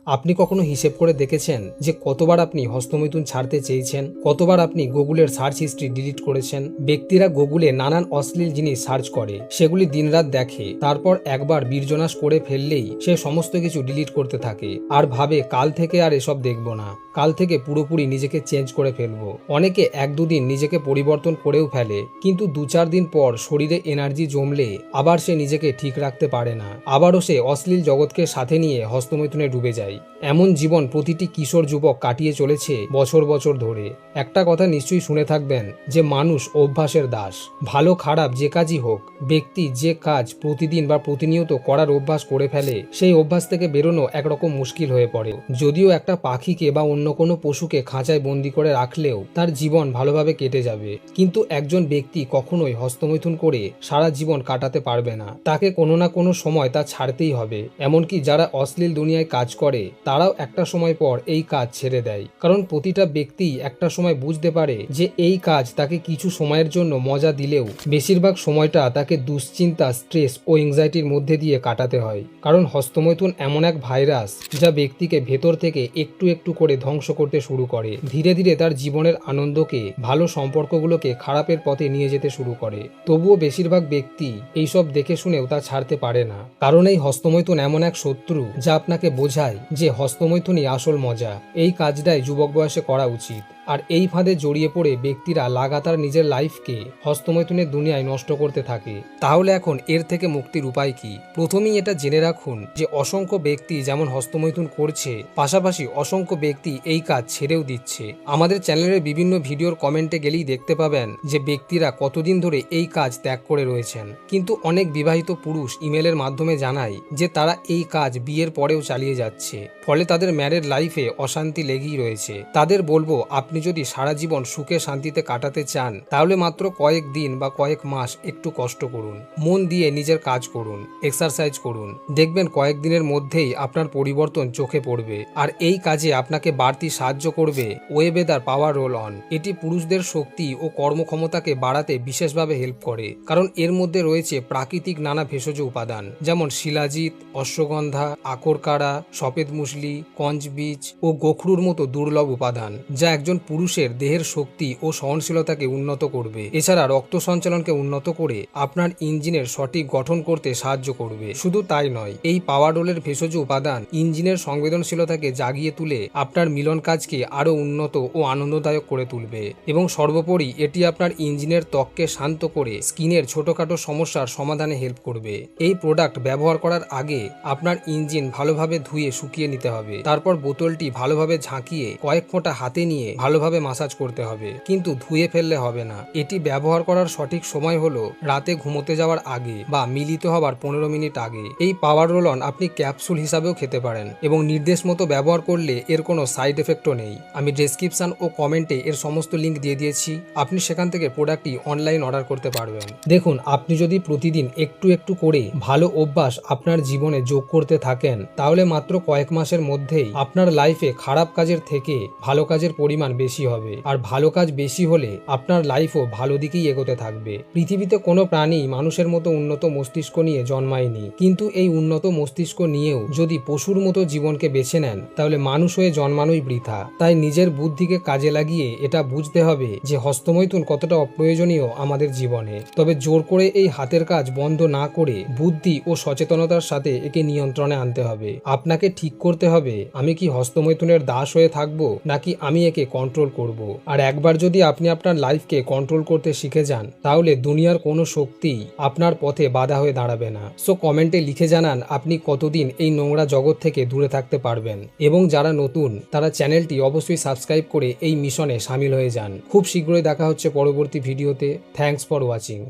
আপনি কখনো হিসেব করে দেখেছেন যে কতবার আপনি হস্তমৈথুন ছাড়তে চেয়েছেন, কতবার আপনি গুগলের সার্চ হিস্ট্রি ডিলিট করেছেন? ব্যক্তিরা গুগলে নানান অশ্লীল জিনিস সার্চ করে, সেগুলি দিনরাত দেখে, তারপর একবার বীর্যনাশ করে ফেললেই সে সমস্ত কিছু ডিলিট করতে থাকে আর ভাবে কাল থেকে আর এসব দেখব না, কাল থেকে পুরোপুরি নিজেকে চেঞ্জ করে ফেলবো। অনেকে এক দুদিন নিজেকে পরিবর্তন করেও ফেলে, কিন্তু 2-4 দিন পর শরীরে এনার্জি জমলে আবার সে নিজেকে ঠিক রাখতে পারে না, আবারও সে অশ্লীল জগৎকে সাথে নিয়ে হস্তমৈথুনে ডুবে যায়। এমন জীবন প্রতিটি কিশোর যুবক কাটিয়ে চলেছে বছর বছর ধরে। একটা কথা নিশ্চয়ই শুনে থাকবেন যে মানুষ অভ্যাসের দাস। ভালো খারাপ যে কাজই হোক, ব্যক্তি যে কাজ প্রতিদিন বা প্রতিনিয়ত করার অভ্যাস করে ফেলে, সেই অভ্যাস থেকে বেরোনো একরকম মুশকিল হয়ে পড়ে। যদিও একটা পাখিকে বা অন্য কোনো পশুকে খাঁচায় বন্দি করে রাখলেও তার জীবন ভালোভাবে কেটে যাবে, কিন্তু একজন ব্যক্তি কখনোই হস্তমৈথুন করে সারা জীবন কাটাতে পারবে না। তাকে কোনো না কোনো সময় তা ছাড়তেই হবে। এমনকি যারা অশ্লীল দুনিয়ায় কাজ করে তারাও একটা সময় পর এই কাজ ছেড়ে দেয়, কারণ প্রতিটা ব্যক্তি একটা সময় বুঝতে পারে যে এই কাজ তাকে কিছু সময়ের জন্য মজা দিলেও বেশিরভাগ সময়টা তাকে দুশ্চিন্তা, স্ট্রেস ও এংজাইটির মধ্যে দিয়ে কাটাতে হয়। কারণ হস্তমৈথুন এমন এক ভাইরাস যা ব্যক্তিকে ভেতর থেকে একটু একটু করে ধ্বংস করতে শুরু করে। ধীরে ধীরে তার জীবনের আনন্দকে, ভালো সম্পর্কগুলোকে খারাপের পথে নিয়ে যেতে শুরু করে। তবুও বেশিরভাগ ব্যক্তি এইসব দেখে শুনেও তা ছাড়তে পারে না, কারণ এই হস্তমৈথুন এমন এক শত্রু যা আপনাকে বোঝায় যে হস্তমৈথুনই আসল মজা, এই কাজটাই যুবক বয়সে করা উচিত। আর এই ফাঁদে জড়িয়ে পড়ে ব্যক্তিরা লাগাতার নিজের লাইফকে হস্তমৈথুনের দুনিয়ায় নষ্ট করতে থাকে। তাহলে এখন এর থেকে মুক্তির উপায় কি? প্রথমেই এটা জেনে রাখুন যে অসংখ্য ব্যক্তি যেমন হস্তমৈথুন করছে, পাশাপাশি অসংখ্য ব্যক্তি এই কাজ ছেড়েও দিচ্ছে। আমাদের চ্যানেলের বিভিন্ন ভিডিওর কমেন্টে গেলেই দেখতে পাবেন যে ব্যক্তিরা কতদিন ধরে এই কাজ ত্যাগ করে রয়েছেন। কিন্তু অনেক বিবাহিত পুরুষ ইমেলের মাধ্যমে জানায় যে তারা এই কাজ বিয়ের পরেও চালিয়ে যাচ্ছে, ফলে তাদের ম্যারেড লাইফে অশান্তি লেগেই রয়েছে। তাদের বলবো, আপনি যদি সারা জীবন সুখে শান্তিতে কাটাতে চান তাহলে মাত্র কয়েক দিন বা কয়েক মাস একটু কষ্ট করুন, মন দিয়ে নিজের কাজ করুন, এক্সারসাইজ করুন। দেখবেন কয়েকদিনের মধ্যেই আপনার পরিবর্তন চোখে পড়বে। আর এই কাজে আপনাকে বাড়তি সাহায্য করবে ওয়েবেদার পাওয়ার রোল অন। এটি পুরুষদের শক্তি ও কর্মক্ষমতাকে বাড়াতে বিশেষভাবে হেল্প করে, কারণ এর মধ্যে রয়েছে প্রাকৃতিক নানা ভেষজ উপাদান, যেমন শিলাজিৎ, অশ্বগন্ধা, আকরকাড়া, সফেদ মুসলি, কঞ্চ বীজ ও গোখরুর মতো দুর্লভ উপাদান, যা একজন পুরুষের দেহের শক্তি ও সহনশীলতাকে উন্নত করবে। এছাড়া রক্ত সঞ্চালনকে উন্নত করে আপনার ইঞ্জিনের সঠিক গঠন করতে সাহায্য করবে। শুধু তাই নয়, এই পাওয়ার রোলের ভেষজ উপাদান ইঞ্জিনের সংবেদনশীলতাকে জাগিয়ে তুলে আপনার মিলন কাজকে আরো উন্নত ও আনন্দদায়ক করে তুলবে। এবং সর্বোপরি এটি আপনার ইঞ্জিনের ত্বককে শান্ত করে স্কিনের ছোটখাটো সমস্যার সমাধানে হেল্প করবে। এই প্রোডাক্ট ব্যবহার করার আগে আপনার ইঞ্জিন ভালোভাবে ধুয়ে শুকিয়ে নিতে হবে। তারপর বোতলটি ভালোভাবে ঝাঁকিয়ে কয়েক ফোঁটা হাতে নিয়ে ভালোভাবে মাসাজ করতে হবে, কিন্তু ধুয়ে ফেললে হবে না। এটি ব্যবহার করার সঠিক সময় হলো রাতে ঘুমোতে যাওয়ার আগে বা মিলিত হবার 15 মিনিট আগে। এই পাওয়ার রোল অন আপনি ক্যাপসুল হিসাবেও খেতে পারেন এবং নির্দেশ মতো ব্যবহার করলে এর কোনো সাইড এফেক্টও নেই। আমি ডেসক্রিপশন ও কমেন্টে এর সমস্ত লিঙ্ক দিয়ে দিয়েছি, আপনি সেখান থেকে প্রোডাক্টটি অনলাইন অর্ডার করতে পারবেন। দেখুন, আপনি যদি প্রতিদিন একটু একটু করে ভালো অভ্যাস আপনার জীবনে যোগ করতে থাকেন তাহলে মাত্র কয়েক মাসের মধ্যেই আপনার লাইফে খারাপ কাজের থেকে ভালো কাজের পরিমাণ বেশি হবে। আর ভালো কাজ বেশি হলে আপনার লাইফও ভালো দিকেই এগোতে থাকবে। পৃথিবীতে কোনো প্রাণী মানুষের মতো উন্নত মস্তিষ্ক নিয়ে জন্মায়নি, কিন্তু এই উন্নত মস্তিষ্ক নিয়েও যদি পশুর মতো জীবনকে বেছে নেন তাহলে মানুষ হয়ে জন্মানোই বৃথা। তাই নিজের বুদ্ধিকে কাজে লাগিয়ে এটা বুঝতে হবে যে হস্তমৈথুন কতটা অপ্রয়োজনীয় আমাদের জীবনে। তবে জোর করে এই হাতের কাজ বন্ধ না করে বুদ্ধি ও সচেতনতার সাথে একে নিয়ন্ত্রণে আনতে হবে। আপনাকে ঠিক করতে হবে, আমি কি হস্তমৈথুনের দাস হয়ে থাকবো নাকি আমি একে কন্ট্রোল করব। আর একবার যদি আপনি আপনার লাইফকে কন্ট্রোল করতে শিখে যান তাহলে দুনিয়ার কোনো শক্তি আপনার পথে বাধা হয়ে দাঁড়াবে না। সো কমেন্টে লিখে জানান আপনি কতদিন এই নোংরা জগৎ থেকে দূরে থাকতে পারবেন। এবং যারা নতুন তারা চ্যানেলটি অবশ্যই সাবস্ক্রাইব করে এই মিশনে সামিল হয়ে যান। খুব শীঘ্রই দেখা হচ্ছে পরবর্তী ভিডিওতে। Thanks for watching.